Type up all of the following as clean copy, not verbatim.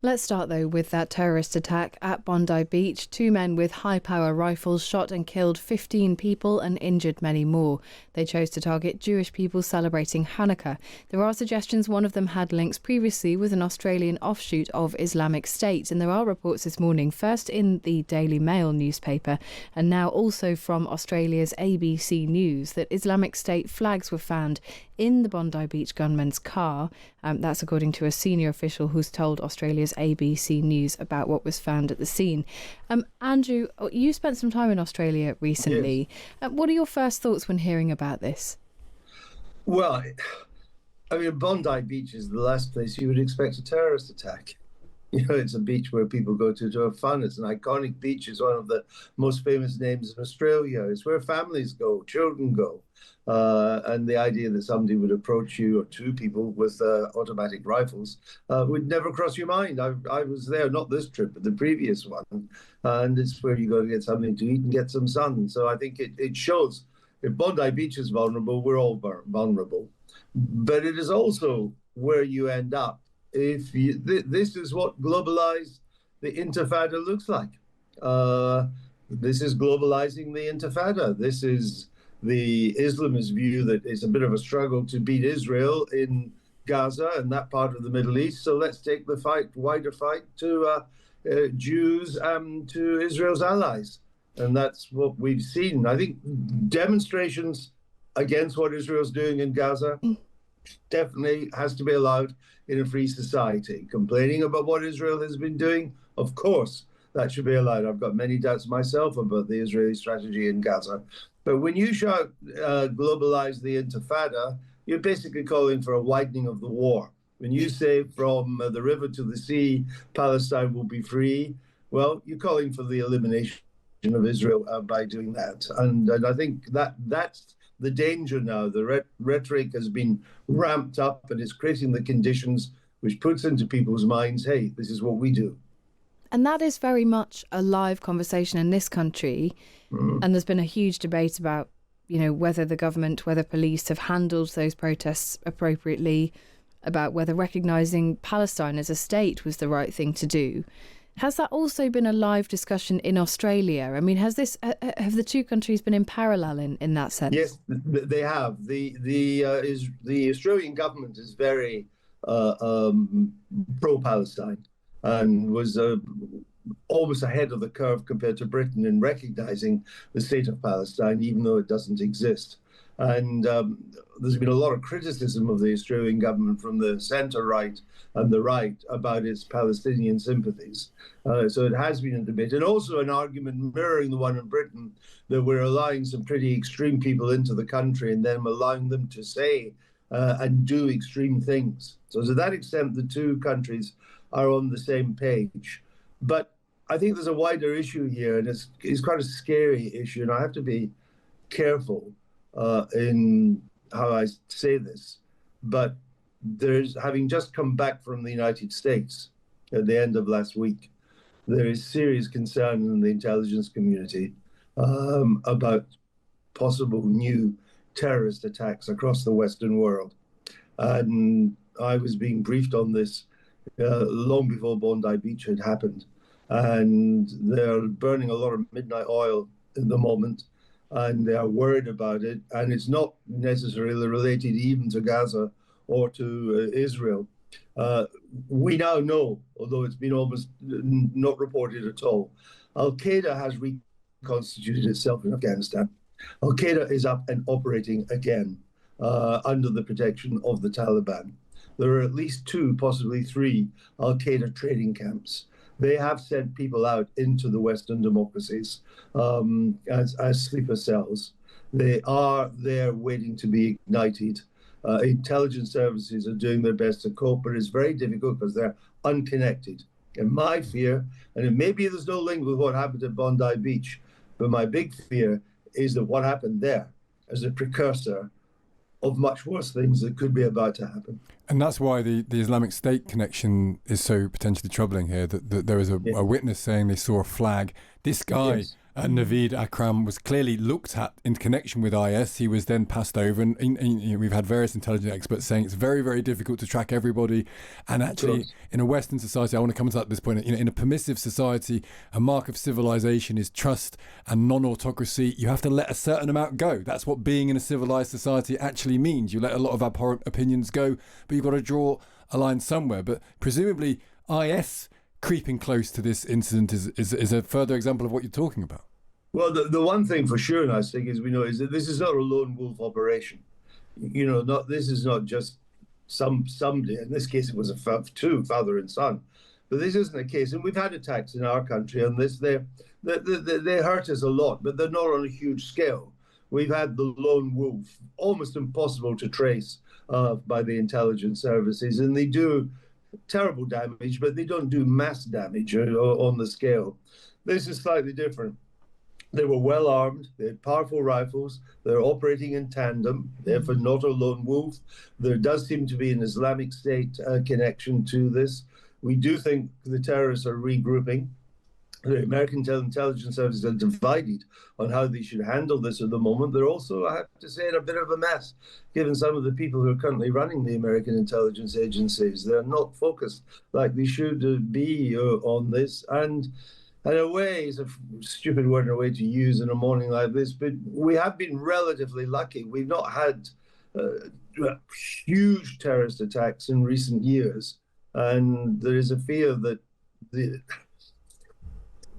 Let's start, though, with that terrorist attack at Bondi Beach. Two men with high-power rifles shot and killed 15 people and injured many more. They chose to target Jewish people celebrating Hanukkah. There are suggestions one of them had links previously with an Australian offshoot of Islamic State. And there are reports this morning, first in the Daily Mail newspaper and now also from Australia's ABC News, that Islamic State flags were found in the Bondi Beach gunman's car. That's according to a senior official who's told Australia's ABC News about what was found at the scene. Andrew, you spent some time in Australia recently. Yes. What are your first thoughts when hearing about this? Well, I mean, Bondi Beach is the last place you would expect a terrorist attack. You know, it's a beach where people go to have fun. It's an iconic beach. It's one of the most famous names in Australia. It's where families go, children go. And the idea that somebody would approach you, or two people with automatic rifles, would never cross your mind. I was there, not this trip, but the previous one. And it's where you go to get something to eat and get some sun. So I think it shows if Bondi Beach is vulnerable, we're all vulnerable. But it is also where you end up if this is what globalized the Intifada looks like. This is globalizing the Intifada. This is the Islamist view that it's a bit of a struggle to beat Israel in Gaza and that part of the Middle East. So let's take the wider fight to Jews and to Israel's allies. And that's what we've seen. I think demonstrations against what Israel's doing in Gaza definitely has to be allowed in a free society. Complaining about what Israel has been doing, of course, that should be allowed. I've got many doubts myself about the Israeli strategy in Gaza. But when you shout globalize the Intifada, you're basically calling for a widening of the war. When you say from the river to the sea, Palestine will be free, well, you're calling for the elimination of Israel by doing that. And I think that's the danger now. The rhetoric has been ramped up and it's creating the conditions which puts into people's minds, hey, this is what we do. And that is very much a live conversation in this country. And there's been a huge debate about, you know, whether the government, whether police have handled those protests appropriately, about whether recognising Palestine as a state was the right thing to do. Has that also been a live discussion in Australia? I mean, have the two countries been in parallel in that sense? Yes, they have. The Australian government is very pro-Palestine and was almost ahead of the curve compared to Britain in recognizing the state of Palestine, even though it doesn't exist. And there's been a lot of criticism of the Australian government from the centre-right and the right about its Palestinian sympathies. So it has been a debate, and also an argument mirroring the one in Britain that we're allowing some pretty extreme people into the country and then allowing them to say and do extreme things. So to that extent, the two countries are on the same page. But I think there's a wider issue here, and it's quite a scary issue, and I have to be careful in how I say this. But having just come back from the United States at the end of last week, there is serious concern in the intelligence community about possible new terrorist attacks across the Western world. And I was being briefed on this long before Bondi Beach had happened. And they're burning a lot of midnight oil at the moment, and they are worried about it. And it's not necessarily related even to Gaza or to Israel. We now know, although it's been almost not reported at all, Al-Qaeda has reconstituted itself in Afghanistan. Al-Qaeda is up and operating again under the protection of the Taliban. There are at least 2, possibly 3 Al-Qaeda training camps. They have sent people out into the Western democracies as sleeper cells. They are there waiting to be ignited. Intelligence services are doing their best to cope, but it's very difficult because they're unconnected. And my fear, and maybe there's no link with what happened at Bondi Beach, but my big fear is that what happened there is a precursor of much worse things that could be about to happen. And that's why the Islamic State connection is so potentially troubling here, that there was a witness saying they saw a flag. This guy, Yes. Naveed Akram was clearly looked at in connection with IS. He was then passed over, and we've had various intelligence experts saying it's very, very difficult to track everybody. And actually, in a Western society, I want to come to that at this point, in a permissive society, a mark of civilization is trust and non-autocracy. You have to let a certain amount go. That's what being in a civilized society actually means. You let a lot of abhorrent opinions go, but you've got to draw a line somewhere. But presumably, IS creeping close to this incident is a further example of what you're talking about. Well, the one thing for sure, and I think, is we know is that this is not a lone wolf operation. This is not just somebody. In this case, it was two, father and son. But this isn't a case, and we've had attacks in our country on this. They hurt us a lot, but they're not on a huge scale. We've had the lone wolf, almost impossible to trace by the intelligence services, and they do terrible damage, but they don't do mass damage on the scale. This is slightly different. They were well armed, they had powerful rifles, they're operating in tandem, therefore not a lone wolf. There does seem to be an Islamic State connection to this. We do think the terrorists are regrouping. The American intelligence services are divided on how they should handle this at the moment. They're also, I have to say, in a bit of a mess, given some of the people who are currently running the American intelligence agencies. They're not focused like they should be on this. And in a way, it's a stupid word in a way to use in a morning like this, but we have been relatively lucky. We've not had huge terrorist attacks in recent years, and there is a fear that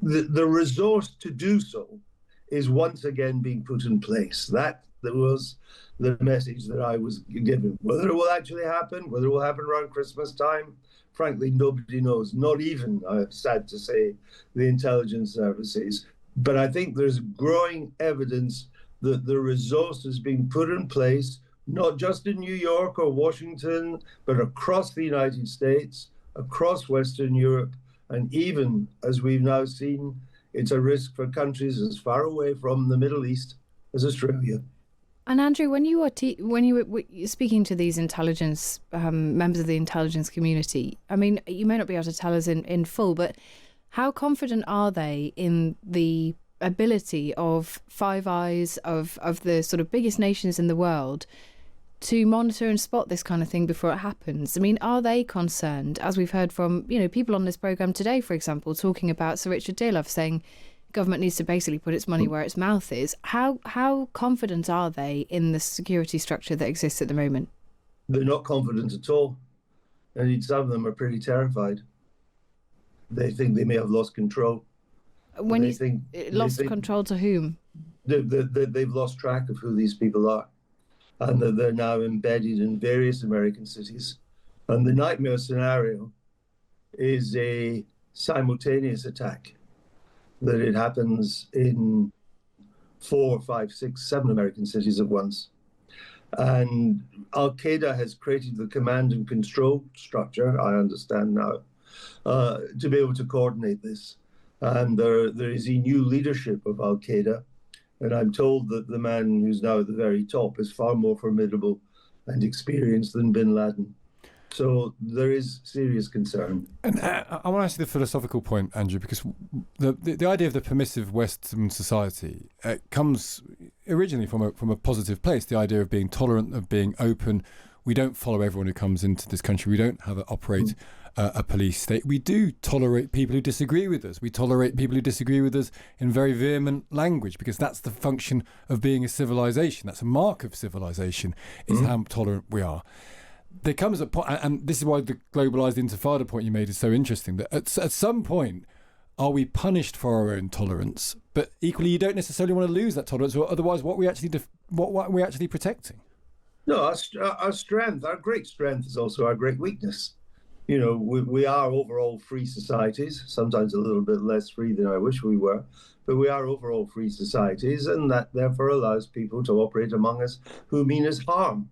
the resource to do so is once again being put in place. That was the message that I was given. Whether it will actually happen, whether it will happen around Christmas time, frankly, nobody knows, not even, sad to say, the intelligence services. But I think there's growing evidence that the resource is being put in place, not just in New York or Washington, but across the United States, across Western Europe, and even, as we've now seen, it's a risk for countries as far away from the Middle East as Australia. And Andrew, when you were speaking to these intelligence members of the intelligence community, I mean, you may not be able to tell us in full, but how confident are they in the ability of Five Eyes, of the sort of biggest nations in the world, to monitor and spot this kind of thing before it happens? I mean, are they concerned, as we've heard from people on this programme today, for example, talking about Sir Richard Dearlove saying government needs to basically put its money where its mouth is. How confident are they in the security structure that exists at the moment? They're not confident at all. And some of them are pretty terrified. They think they may have lost control. When you think lost control to whom? They've lost track of who these people are. And that they're now embedded in various American cities. And the nightmare scenario is a simultaneous attack. That it happens in 4, 5, 6, 7 American cities at once. And Al-Qaeda has created the command and control structure, I understand now, to be able to coordinate this. And there is a new leadership of Al-Qaeda. And I'm told that the man who's now at the very top is far more formidable and experienced than bin Laden. So there is serious concern. And I want to ask you the philosophical point, Andrew, because the idea of the permissive Western society comes originally from a positive place, the idea of being tolerant, of being open. We don't follow everyone who comes into this country. We don't operate a police state. We do tolerate people who disagree with us. We tolerate people who disagree with us in very vehement language, because that's the function of being a civilization. That's a mark of civilization, is how tolerant we are. There comes a point, and this is why the globalized intifada point you made is so interesting, that at some point, are we punished for our own tolerance? But equally, you don't necessarily want to lose that tolerance, or otherwise what are we actually protecting? No, our strength, our great strength is also our great weakness. We are overall free societies, sometimes a little bit less free than I wish we were, but we are overall free societies, and that therefore allows people to operate among us who mean us harm.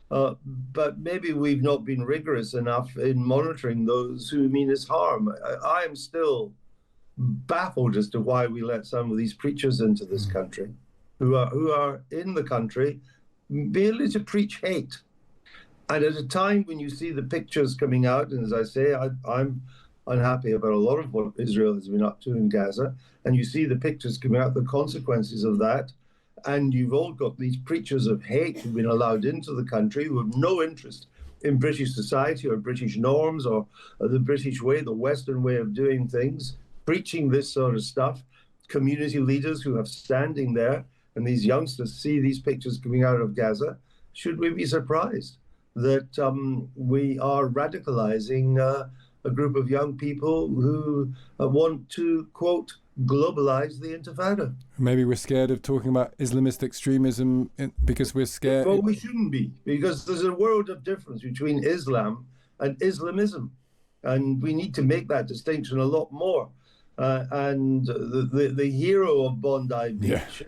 But maybe we've not been rigorous enough in monitoring those who mean us harm. I am still baffled as to why we let some of these preachers into this country, who are in the country merely to preach hate. And at a time when you see the pictures coming out, and as I say, I'm unhappy about a lot of what Israel has been up to in Gaza. And you see the pictures coming out, the consequences of that. And you've all got these preachers of hate who've been allowed into the country who have no interest in British society or British norms or the British way, the Western way of doing things, preaching this sort of stuff. Community leaders who have standing there, and these youngsters see these pictures coming out of Gaza. Should we be surprised that we are radicalizing a group of young people who want to, quote, globalize the Intifada? Maybe we're scared of talking about Islamist extremism because we're scared. Well, we shouldn't be, because there's a world of difference between Islam and Islamism. And we need to make that distinction a lot more. And the hero of Bondi Beach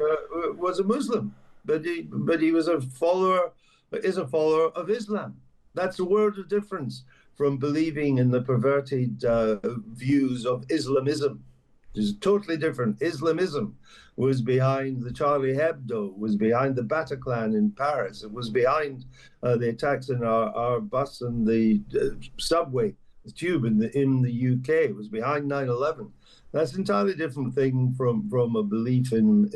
was a Muslim, but he was a follower of Islam. That's a world of difference from believing in the perverted views of Islamism. It's totally different. Islamism was behind the Charlie Hebdo, was behind the Bataclan in Paris. It was behind the attacks in our bus and the subway, the tube in the UK. It was behind 9/11. That's an entirely different thing from a belief in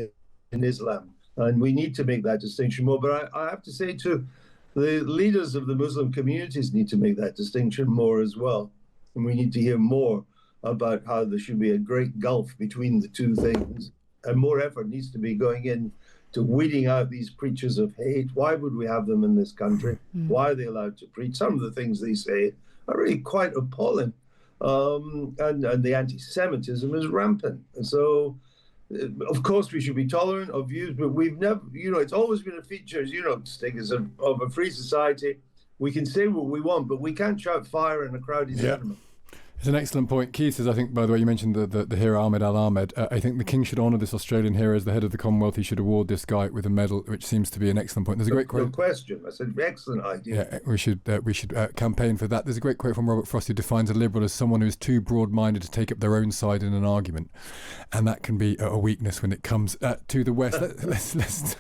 Islam. And we need to make that distinction more. But I have to say, too, the leaders of the Muslim communities need to make that distinction more as well. And we need to hear more about how there should be a great gulf between the two things. And more effort needs to be going in to weeding out these preachers of hate. Why would we have them in this country? Why are they allowed to preach? Some of the things they say are really quite appalling. And the anti-Semitism is rampant. And so, of course, we should be tolerant of views, but we've never, it's always been a feature, as Stig, of a free society. We can say what we want, but we can't shout fire in a crowded cinema. It's an excellent point. Keith says, I think, by the way, you mentioned the hero Ahmed Al-Ahmed. I think the King should honour this Australian hero as the head of the Commonwealth. He should award this guy with a medal, which seems to be an excellent point. There's a great quote. No question. That's an excellent idea. Yeah, we should campaign for that. There's a great quote from Robert Frost, who defines a liberal as someone who is too broad-minded to take up their own side in an argument. And that can be a weakness when it comes to the West. Let's